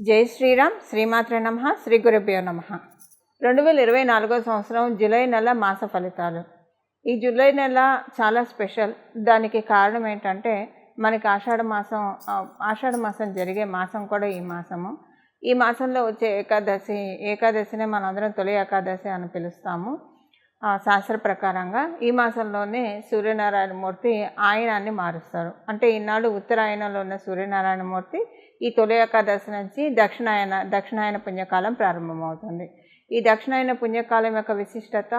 జై శ్రీరామ్. శ్రీమాత్రే నమః. శ్రీ గురుభ్యో నమః. 2024 సంవత్సరం జూలై నెల మాస ఫలితాలు. ఈ జూలై నెల చాలా స్పెషల్. దానికి కారణం ఏంటంటే మనకి ఆషాఢ మాసం జరిగే మాసం కూడా ఈ మాసము. ఈ మాసంలో వచ్చే ఏకాదశినే మనందరం తొలి ఏకాదశి అని పిలుస్తాము. శాస్త్ర ప్రకారంగా ఈ మాసంలోనే సూర్యనారాయణమూర్తి ఆయనాన్ని మారుస్తారు. అంటే ఈనాడు ఉత్తరాయణంలో ఉన్న సూర్యనారాయణమూర్తి ఈ తొలి ఏకాదశి నుంచి దక్షిణాయన పుణ్యకాలం ప్రారంభమవుతుంది. ఈ దక్షిణాయన పుణ్యకాలం యొక్క విశిష్టత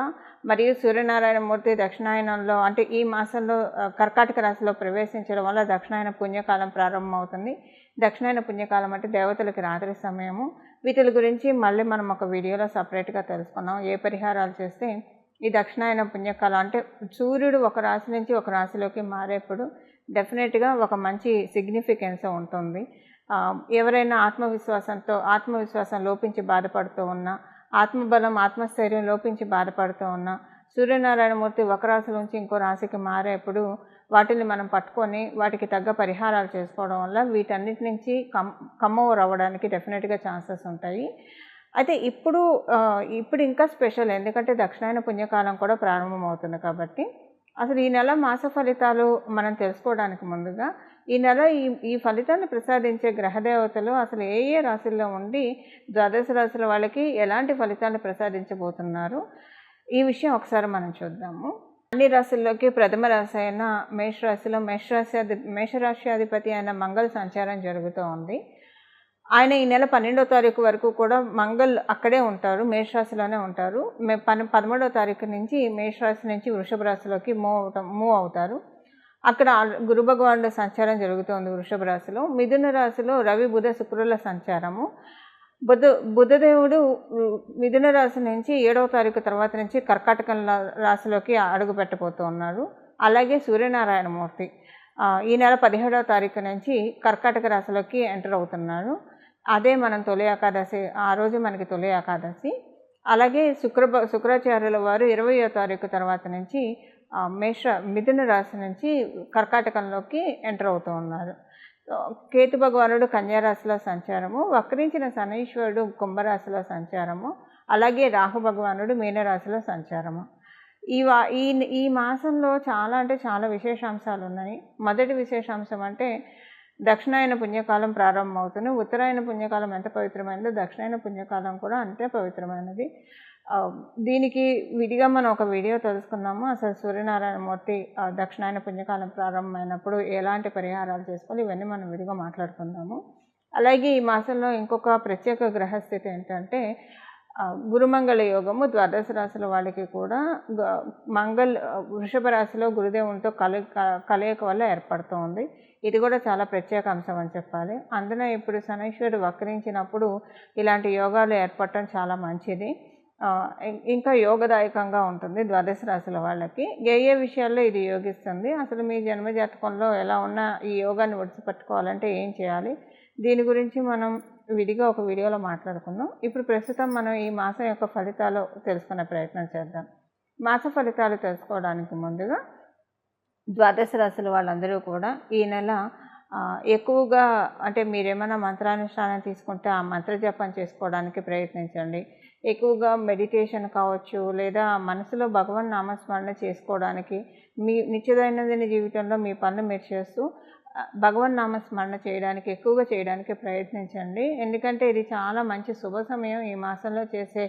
మరియు సూర్యనారాయణమూర్తి దక్షిణాయనంలో అంటే ఈ మాసంలో కర్కాటక రాశిలో ప్రవేశించడం వల్ల దక్షిణాయన పుణ్యకాలం ప్రారంభమవుతుంది. దక్షిణాయన పుణ్యకాలం అంటే దేవతలకి రాత్రి సమయము. వీటి గురించి మళ్ళీ మనం ఒక వీడియోలో సపరేట్గా తెలుసుకున్నాం. ఏ పరిహారాలు చేస్తే ఈ దక్షిణాయన పుణ్యకాలం అంటే సూర్యుడు ఒక రాశి నుంచి ఒక రాశిలోకి మారేప్పుడు డెఫినెట్గా ఒక మంచి సిగ్నిఫికెన్స్ ఉంటుంది. ఎవరైనా ఆత్మవిశ్వాసం లోపించి బాధపడుతూ ఉన్నా, ఆత్మబలం ఆత్మస్థైర్యం లోపించి బాధపడుతూ ఉన్నా, సూర్యనారాయణమూర్తి ఒక రాశి నుంచి ఇంకో రాశికి మారేప్పుడు వాటిని మనం పట్టుకొని వాటికి తగ్గ పరిహారాలు చేసుకోవడం వల్ల వీటన్నిటి నుంచి కమ్ ఓవర్ అవ్వడానికి డెఫినెట్గా ఛాన్సెస్ ఉంటాయి. అయితే ఇప్పుడు ఇంకా స్పెషల్, ఎందుకంటే దక్షిణాయన పుణ్యకాలం కూడా ప్రారంభమవుతుంది కాబట్టి. అసలు ఈ నెల మాస ఫలితాలు మనం తెలుసుకోవడానికి ముందుగా ఈ నెల ఈ ఫలితాన్ని ప్రసాదించే గ్రహదేవతలు అసలు ఏ రాశుల్లో ఉండి ద్వాదశ రాశుల వాళ్ళకి ఎలాంటి ఫలితాన్ని ప్రసాదించబోతున్నారు, ఈ విషయం ఒకసారి మనం చూద్దాము. అన్ని రాశుల్లోకి ప్రథమ రాశి అయిన మేషరాశి అధిపతి అయిన మంగళ సంచారం జరుగుతూ ఉంది. ఆయన ఈ నెల 12వ తారీఖు వరకు కూడా మంగళ్ అక్కడే ఉంటారు, మేషరాశిలోనే ఉంటారు. 13వ తారీఖు నుంచి మేషరాశి నుంచి వృషభ రాశిలోకి మూవ్ అవుతారు. అక్కడ గురు భగవానుడు సంచారం జరుగుతుంది వృషభ రాశిలో. మిథున రాశిలో రవి బుధ శుక్రుల సంచారము. బుధదేవుడు మిథున రాశి నుంచి 7వ తారీఖు తర్వాత నుంచి కర్కాటక రాశిలోకి అడుగు పెట్టబోతూ ఉన్నారు. అలాగే సూర్యనారాయణమూర్తి ఈ నెల 17వ తారీఖు నుంచి కర్కాటక రాశిలోకి ఎంటర్ అవుతున్నారు. అదే మనం తొలి ఏకాదశి, ఆ రోజు మనకి తొలి ఏకాదశి. అలాగే శుక్రాచార్యుల వారు 20వ తారీఖు తర్వాత నుంచి మిథున రాశి నుంచి కర్కాటకంలోకి ఎంటర్ అవుతూ ఉన్నారు. కేతు భగవానుడు కన్యారాశిలో సంచారము, వక్రించిన శనీశ్వరుడు కుంభరాశిలో సంచారము, అలాగే రాహు భగవానుడు మీనరాశిలో సంచారము. ఈ మాసంలో చాలా విశేషాంశాలు ఉన్నాయి. మొదటి విశేషాంశం అంటే దక్షిణాయన పుణ్యకాలం ప్రారంభమవుతుంది. ఉత్తరాయణ పుణ్యకాలం ఎంత పవిత్రమైనదో దక్షిణాయన పుణ్యకాలం కూడా అంతే పవిత్రమైనది. దీనికి విడిగా మనం ఒక వీడియో తెలుసుకుందాము. అసలు సూర్యనారాయణమూర్తి దక్షిణాయన పుణ్యకాలం ప్రారంభమైనప్పుడు ఎలాంటి పరిహారాలు చేసుకోవాలి, ఇవన్నీ మనం విడిగా మాట్లాడుకుందాము. అలాగే ఈ మాసంలో ఇంకొక ప్రత్యేక గ్రహస్థితి ఏంటంటే గురుమంగళ యోగము. ద్వాదశ రాశుల వాళ్ళకి కూడా వృషభ రాశిలో గురుదేవునితో కలయిక వల్ల ఏర్పడుతూ ఉంది. ఇది కూడా చాలా ప్రత్యేక అంశం అని చెప్పాలి. అందున ఇప్పుడు శనీశ్వరుడు వక్రించినప్పుడు ఇలాంటి యోగాలు ఏర్పడటం చాలా మంచిది, ఇంకా యోగదాయకంగా ఉంటుంది ద్వాదశ రాశుల వాళ్ళకి. ఏ విషయాల్లో ఇది యోగిస్తుంది, అసలు మీ జన్మజాతకంలో ఎలా ఉన్నా ఈ యోగాన్ని ఒడిసిపట్టుకోవాలంటే ఏం చేయాలి, దీని గురించి మనం విడిగా ఒక వీడియోలో మాట్లాడుకుందాం. ఇప్పుడు ప్రస్తుతం మనం ఈ మాసం యొక్క ఫలితాలు తెలుసుకునే ప్రయత్నం చేద్దాం. మాస ఫలితాలు తెలుసుకోవడానికి ముందుగా ద్వాదశ రాశుల వాళ్ళందరూ కూడా ఈ నెల ఎక్కువగా అంటే మీరేమైనా మంత్రానుష్ఠానం తీసుకుంటే ఆ మంత్ర జపం చేసుకోవడానికి ప్రయత్నించండి. ఎక్కువగా మెడిటేషన్ కావచ్చు, లేదా మనసులో భగవన్ నామస్మరణ చేసుకోవడానికి మీ నిత్యదైనందిన జీవితంలో మీ పనులు మీరు చేస్తూ భగవన్ నామస్మరణ ఎక్కువగా చేయడానికి ప్రయత్నించండి. ఎందుకంటే ఇది చాలా మంచి శుభ సమయం. ఈ మాసంలో చేసే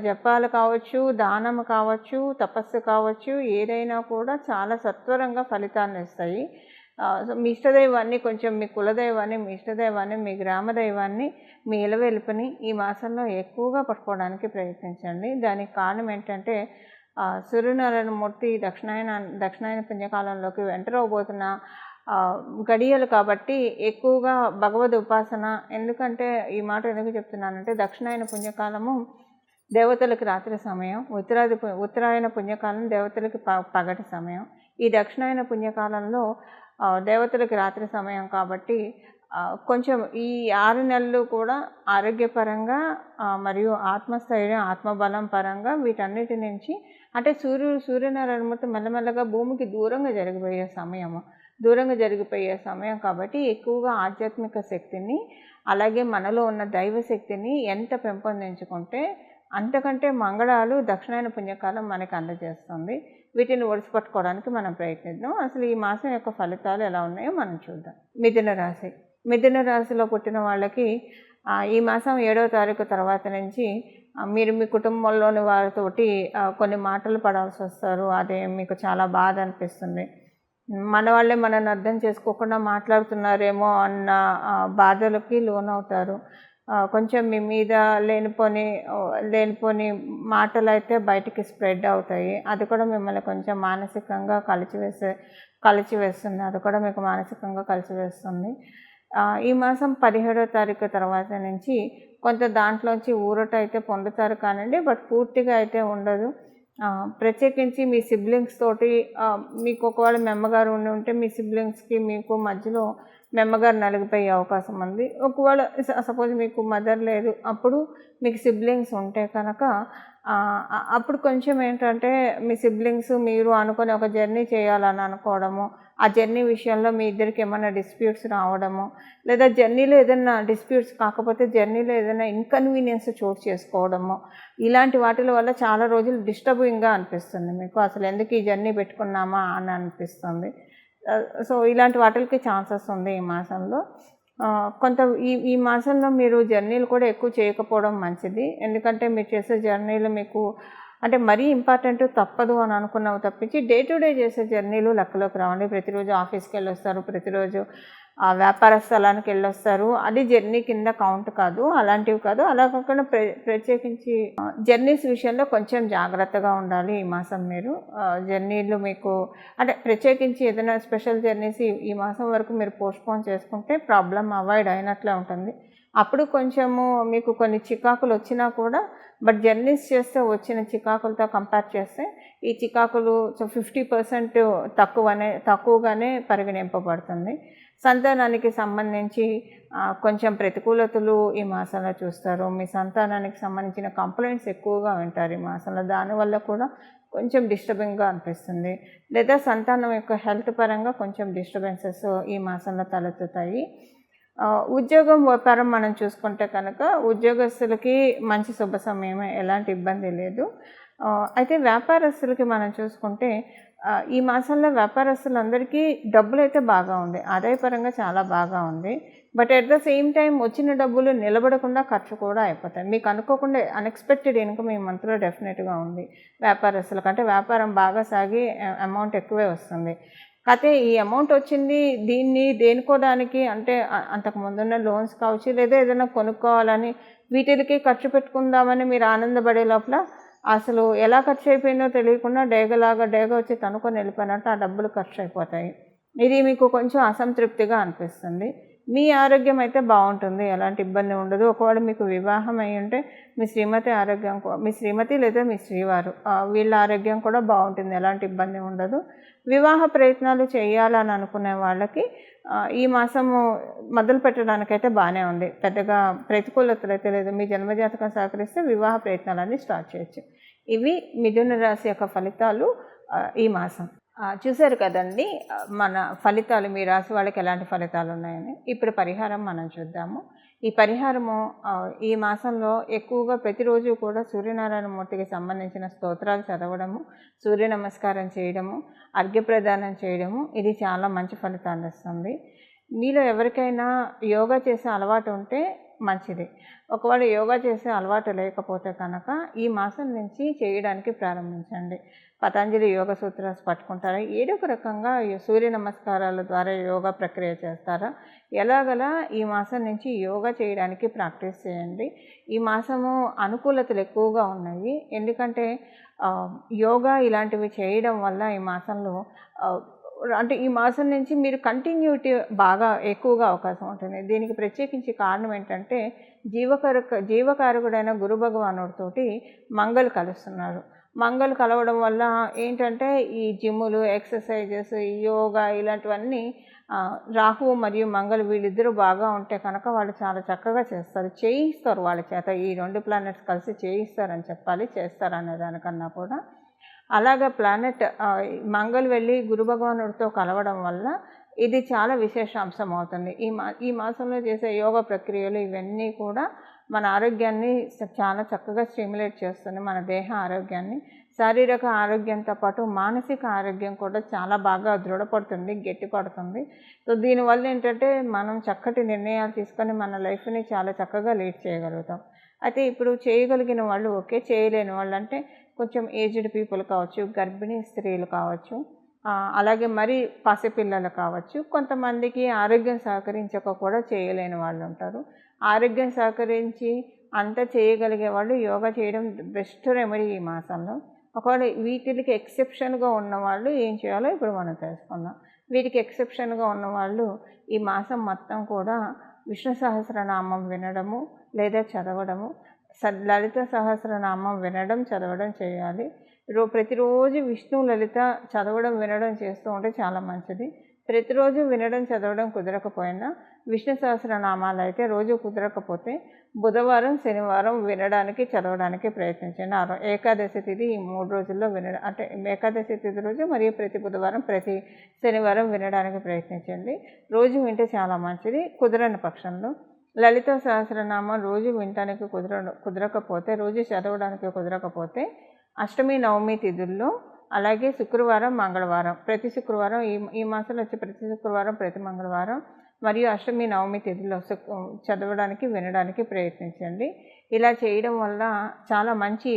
జపాలు కావచ్చు, దానము కావచ్చు, తపస్సు కావచ్చు, ఏదైనా కూడా చాలా సత్వరంగా ఫలితాన్ని ఇస్తాయి. మీ ఇష్టదైవాన్ని, కొంచెం మీ కులదైవాన్ని, మీ ఇష్టదైవాన్ని, మీ గ్రామదైవాన్ని, మీ ఇలవెలుపుని ఈ మాసంలో ఎక్కువగా పట్టుకోవడానికి ప్రయత్నించండి. దానికి కారణం ఏంటంటే సూర్యనారాయణమూర్తి దక్షిణాయన పుణ్యకాలంలోకి ఎంటర్ అవబోతున్న గడియలు కాబట్టి ఎక్కువగా భగవద్ ఉపాసన. ఎందుకంటే ఈ మాట ఎందుకు చెప్తున్నానంటే దక్షిణాయన పుణ్యకాలము దేవతలకు రాత్రి సమయం, ఉత్తరాయణ పుణ్యకాలం దేవతలకి పగటి సమయం. ఈ దక్షిణాయన పుణ్యకాలంలో దేవతలకి రాత్రి సమయం కాబట్టి కొంచెం ఈ 6 నెలలు కూడా ఆరోగ్యపరంగా మరియు ఆత్మస్థైర్యం, ఆత్మబలం పరంగా వీటన్నిటి నుంచి అంటే సూర్యనారాయణమూర్తి మెల్లమెల్లగా భూమికి దూరంగా జరిగిపోయే సమయము. దూరంగా జరిగిపోయే సమయం కాబట్టి ఎక్కువగా ఆధ్యాత్మిక శక్తిని అలాగే మనలో ఉన్న దైవ శక్తిని ఎంత పెంపొందించుకుంటే అంతకంటే మంగళాలు దక్షిణాయన పుణ్యకాలం మనకి అందజేస్తుంది. వీటిని ఒడిసిపట్టుకోవడానికి మనం ప్రయత్నిద్దాం. అసలు ఈ మాసం యొక్క ఫలితాలు ఎలా ఉన్నాయో మనం చూద్దాం. మిథున రాశి. మిథున రాశిలో పుట్టిన వాళ్ళకి ఈ మాసం 7వ తారీఖు తర్వాత నుంచి మీరు మీ కుటుంబంలోని వారితోటి కొన్ని మాటలు పడాల్సి వస్తారు. అదే మీకు చాలా బాధ అనిపిస్తుంది. మన వాళ్ళే మనల్ని అర్థం చేసుకోకుండా మాట్లాడుతున్నారేమో అన్న బాధలకి లోనవుతారు. కొంచెం మీ మీద లేనిపోని మాటలు అయితే బయటికి స్ప్రెడ్ అవుతాయి. అది కూడా మిమ్మల్ని కొంచెం మానసికంగా కలిచివేస్తుంది. అది కూడా మీకు మానసికంగా కలిచివేస్తుంది. ఈ మాసం 17వ తారీఖు తర్వాత నుంచి కొంత దాంట్లోంచి ఊరట అయితే పొందుతారు కానండి, బట్ పూర్తిగా అయితే ఉండదు. ప్రత్యేకించి మీ సిబ్లింగ్స్ తోటి మీకు ఒకవేళ మెమ్మగారు ఉంటే మీ సిబ్లింగ్స్కి మీకు మధ్యలో మెమ్మగారు నలిగిపోయే అవకాశం ఉంది. ఒకవేళ సపోజ్ మీకు మదర్ లేదు, అప్పుడు మీకు సిబ్లింగ్స్ ఉంటే కనుక అప్పుడు కొంచెం ఏంటంటే మీ సిబ్లింగ్స్ మీరు అనుకుని ఒక జర్నీ చేయాలని అనుకోవడము, ఆ జర్నీ విషయంలో మీ ఇద్దరికి ఏమైనా డిస్ప్యూట్స్ రావడము, లేదా జర్నీలో ఏదైనా డిస్ప్యూట్స్ కాకపోతే జర్నీలో ఏదైనా ఇన్కన్వీనియన్స్ చోటు చేసుకోవడము, ఇలాంటి వాటి వల్ల చాలా రోజులు డిస్టర్బింగ్గా అనిపిస్తుంది. మీకు అసలు ఎందుకు ఈ జర్నీ పెట్టుకున్నామా అని అనిపిస్తుంది. సో ఇలాంటి వాటికి ఛాన్సెస్ ఉంది ఈ మాసంలో. కొంత ఈ మాసంలో మీరు జర్నీలు కూడా ఎక్కువ చేయకపోవడం మంచిది. ఎందుకంటే మీరు చేసే జర్నీలు మీకు అంటే మరీ ఇంపార్టెంట్ తప్పదు అని అనుకున్నావు తప్పించి డే టు డే చేసే జర్నీలు లెక్కలోకి రావండి. ప్రతిరోజు ఆఫీస్కి వెళ్ళొస్తారు, ప్రతిరోజు వ్యాపార స్థలానికి వెళ్ళొస్తారు, అది జర్నీ కింద కౌంట్ కాదు, అలాంటివి కాదు. అలా కాకుండా ప్రత్యేకించి జర్నీస్ విషయంలో కొంచెం జాగ్రత్తగా ఉండాలి ఈ మాసం. మీరు జర్నీలు మీకు అంటే ప్రత్యేకించి ఏదైనా స్పెషల్ జర్నీస్ ఈ మాసం వరకు మీరు పోస్ట్పోన్ చేసుకుంటే ప్రాబ్లం అవాయిడ్ అయినట్లే ఉంటుంది. అప్పుడు కొంచెము మీకు కొన్ని చికాకులు వచ్చినా కూడా బట్ జర్నీస్ చేస్తే వచ్చిన చికాకులతో కంపేర్ చేస్తే ఈ చికాకులు 50% తక్కువగానే పరిగణింపబడుతుంది. సంతానానికి సంబంధించి కొంచెం ప్రతికూలతలు ఈ మాసంలో చూస్తారు. మీ సంతానానికి సంబంధించిన కంప్లైంట్స్ ఎక్కువగా వింటారు ఈ మాసంలో. దానివల్ల కూడా కొంచెం డిస్టర్బింగ్గా అనిపిస్తుంది. లేదా సంతానం యొక్క హెల్త్ పరంగా కొంచెం డిస్టర్బెన్సెస్ ఈ మాసంలో తలెత్తుతాయి. ఉద్యోగం వ్యాపారం మనం చూసుకుంటే కనుక ఉద్యోగస్తులకి మంచి శుభ సమయమే, ఎలాంటి ఇబ్బంది లేదు. అయితే వ్యాపారస్తులకి మనం చూసుకుంటే ఈ మాసంలో వ్యాపారస్తులందరికీ డబ్బులు అయితే బాగా ఉంది, ఆదాయపరంగా చాలా బాగా ఉంది. But at the same time వచ్చిన డబ్బులు నిలబడకుండా ఖర్చు కూడా అయిపోతాయి. మీకు అనుకోకుండా అన్ఎక్స్పెక్టెడ్ ఇన్కమ్ ఈ మంత్లో డెఫినెట్గా ఉంది వ్యాపారస్తులకు. అంటే వ్యాపారం బాగా సాగి అమౌంట్ ఎక్కువే వస్తుంది. కాకపోతే ఈ అమౌంట్ వచ్చింది దీన్ని దేనుకోవడానికి అంటే అంతకు ముందున్న లోన్స్ కావచ్చు, లేదా ఏదైనా కొనుక్కోవాలని వీటికి ఖర్చు పెట్టుకుందామని మీరు ఆనందపడే లోపల అసలు ఎలా ఖర్చు అయిపోయిందో తెలియకుండా డేగ వచ్చి తనుకొని వెళ్ళిపోయినట్టు ఆ డబ్బులు ఖర్చు అయిపోతాయి. ఇది మీకు కొంచెం అసంతృప్తిగా అనిపిస్తుంది. మీ ఆరోగ్యం అయితే బాగుంటుంది, ఎలాంటి ఇబ్బంది ఉండదు. ఒకవేళ మీకు వివాహం అయి ఉంటే మీ శ్రీమతి లేదా మీ శ్రీవారు వీళ్ళ ఆరోగ్యం కూడా బాగుంటుంది, ఎలాంటి ఇబ్బంది ఉండదు. వివాహ ప్రయత్నాలు చేయాలని అనుకునే వాళ్ళకి ఈ మాసము మొదలు పెట్టడానికైతే బాగానే ఉంది, పెద్దగా ప్రతికూలతలు అయితే లేదు. మీ జన్మజాతకం సహకరిస్తే వివాహ ప్రయత్నాలన్నీ స్టార్ట్ చేయొచ్చు. ఇవి మిథున రాశి యొక్క ఫలితాలు ఈ మాసం. చూశారు కదండి మన ఫలితాలు, మీ రాశి వాళ్ళకి ఎలాంటి ఫలితాలు ఉన్నాయని. ఇప్పుడు పరిహారం మనం చూద్దాము. ఈ పరిహారము ఈ మాసంలో ఎక్కువగా ప్రతిరోజు కూడా సూర్యనారాయణ మూర్తికి సంబంధించిన స్తోత్రాలు చదవడము, సూర్య నమస్కారం చేయడము, అర్ఘ్యప్రదానం చేయడము, ఇది చాలా మంచి ఫలితాన్ని ఇస్తుంది. మీలో ఎవరికైనా యోగా చేసే అలవాటు ఉంటే మంచిది. ఒకవేళ యోగా చేసే అలవాటు లేకపోతే కనుక ఈ మాసం నుంచి చేయడానికి ప్రారంభించండి. పతంజలి యోగ సూత్రాలు పట్టుకుంటారా, ఏదో ఒక రకంగా సూర్య నమస్కారాల ద్వారా యోగా ప్రక్రియ చేస్తారా, ఎలాగలా ఈ మాసం నుంచి యోగా చేయడానికి ప్రాక్టీస్ చేయండి. ఈ మాసము అనుకూలతలు ఎక్కువగా ఉన్నాయి. ఎందుకంటే యోగా ఇలాంటివి చేయడం వల్ల ఈ మాసంలో అంటే ఈ మాసం నుంచి మీరు కంటిన్యూటీ బాగా ఎక్కువగా అవకాశం ఉంటుంది. దీనికి ప్రత్యేకించి కారణం ఏంటంటే జీవకారకుడైన గురు భగవానుడితోటి మంగళ కలుస్తున్నారు. మంగళ కలవడం వల్ల ఏంటంటే ఈ జిమ్ములు, ఎక్సర్సైజెస్, యోగా ఇలాంటివన్నీ రాహు మరియు మంగళ వీళ్ళిద్దరూ బాగా ఉంటే కనుక వాళ్ళు చాలా చక్కగా చేయిస్తారు వాళ్ళ చేత. ఈ 2 ప్లానెట్స్ కలిసి చేయిస్తారని చెప్పాలి, చేస్తారనే దానికన్నా కూడా. అలాగా ప్లానెట్ మంగళ వెళ్ళి గురు భగవానుడితో కలవడం వల్ల ఇది చాలా విశేషాంశం అవుతుంది. ఈ మాసంలో చేసే యోగా ప్రక్రియలు ఇవన్నీ కూడా మన ఆరోగ్యాన్ని చాలా చక్కగా స్టిమ్యులేట్ చేస్తుంది. మన దేహ ఆరోగ్యాన్ని, శారీరక ఆరోగ్యంతో పాటు మానసిక ఆరోగ్యం కూడా చాలా బాగా దృఢపడుతుంది, గట్టిపడుతుంది. సో దీనివల్ల ఏంటంటే మనం చక్కటి నిర్ణయాలు తీసుకొని మన లైఫ్‌ని చాలా చక్కగా లీడ్ చేయగలుగుతాం. అయితే ఇప్పుడు చేయగలిగిన వాళ్ళు ఓకే. చేయలేని వాళ్ళంటే కొంచెం ఏజ్డ్ పీపుల్ కావచ్చు, గర్భిణీ స్త్రీలు కావచ్చు, అలాగే మరి పసిపిల్లలు కావచ్చు. కొంతమందికి ఆరోగ్యం సహకరించక కూడా చేయలేని వాళ్ళు ఉంటారు. ఆరోగ్యం సహకరించి అంతా చేయగలిగే వాళ్ళు యోగా చేయడం బెస్ట్ రెమెడీ ఈ మాసంలో. ఒకవేళ వీటికి ఎక్సెప్షన్‌గా ఉన్నవాళ్ళు ఏం చేయాలో ఇప్పుడు మనం తెలుసుకుందాం. వీటికి ఎక్సెప్షన్‌గా ఉన్నవాళ్ళు ఈ మాసం మొత్తం కూడా విష్ణు సహస్రనామం వినడము లేదా చదవడము, లలిత సహస్రనామం వినడం, చదవడం చేయాలి. ప్రతిరోజు విష్ణు లలిత చదవడం, వినడం చేస్తూ ఉంటే చాలా మంచిది. ప్రతిరోజు వినడం, చదవడం కుదరకపోయినా విష్ణు సహస్రనామాలు అయితే రోజు కుదరకపోతే బుధవారం, శనివారం వినడానికి, చదవడానికి ప్రయత్నించండి. ఏకాదశి తిథి ఈ 3 రోజుల్లో అంటే ఏకాదశి తిథి రోజు మరియు ప్రతి బుధవారం, ప్రతి శనివారం వినడానికి ప్రయత్నించండి. రోజు వింటే చాలా మంచిది. కుదరని పక్షంలో లలిత సహస్రనామం రోజు వినటానికి కుదరకపోతే, రోజు చదవడానికి కుదరకపోతే అష్టమి, నవమి తిథుల్లో, అలాగే శుక్రవారం, మంగళవారం, ప్రతి శుక్రవారం ఈ మాసంలో వచ్చే ప్రతి శుక్రవారం, ప్రతి మంగళవారం మరియు అష్టమి, నవమి తిథుల్లో చదవడానికి, వినడానికి ప్రయత్నించండి. ఇలా చేయడం వల్ల చాలా మంచి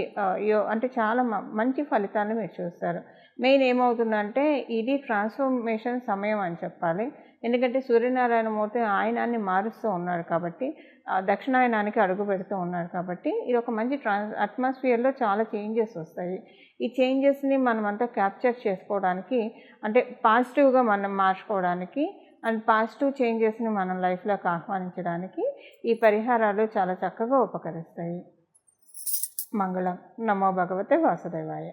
అంటే చాలా మంచి ఫలితాన్ని మీరు చూస్తారు. మెయిన్ ఏమవుతుందంటే ఇది ట్రాన్స్ఫర్మేషన్ సమయం అని చెప్పాలి. ఎందుకంటే సూర్యనారాయణమూర్తి ఆయనాన్ని మారుస్తూ ఉన్నాడు కాబట్టి, దక్షిణాయనానికి అడుగు పెడుతూ ఉన్నాడు కాబట్టి, ఇది ఒక మంచి అట్మాస్ఫియర్లో చాలా చేంజెస్ వస్తాయి. ఈ చేంజెస్ని మనమంతా క్యాప్చర్ చేసుకోవడానికి, అంటే పాజిటివ్గా మనం మార్చుకోవడానికి అండ్ పాజిటివ్ చేంజెస్ని మన లైఫ్లోకి ఆహ్వానించడానికి ఈ పరిహారాలు చాలా చక్కగా ఉపకరిస్తాయి. మంగళం. నమో భగవతే వాసుదేవాయ.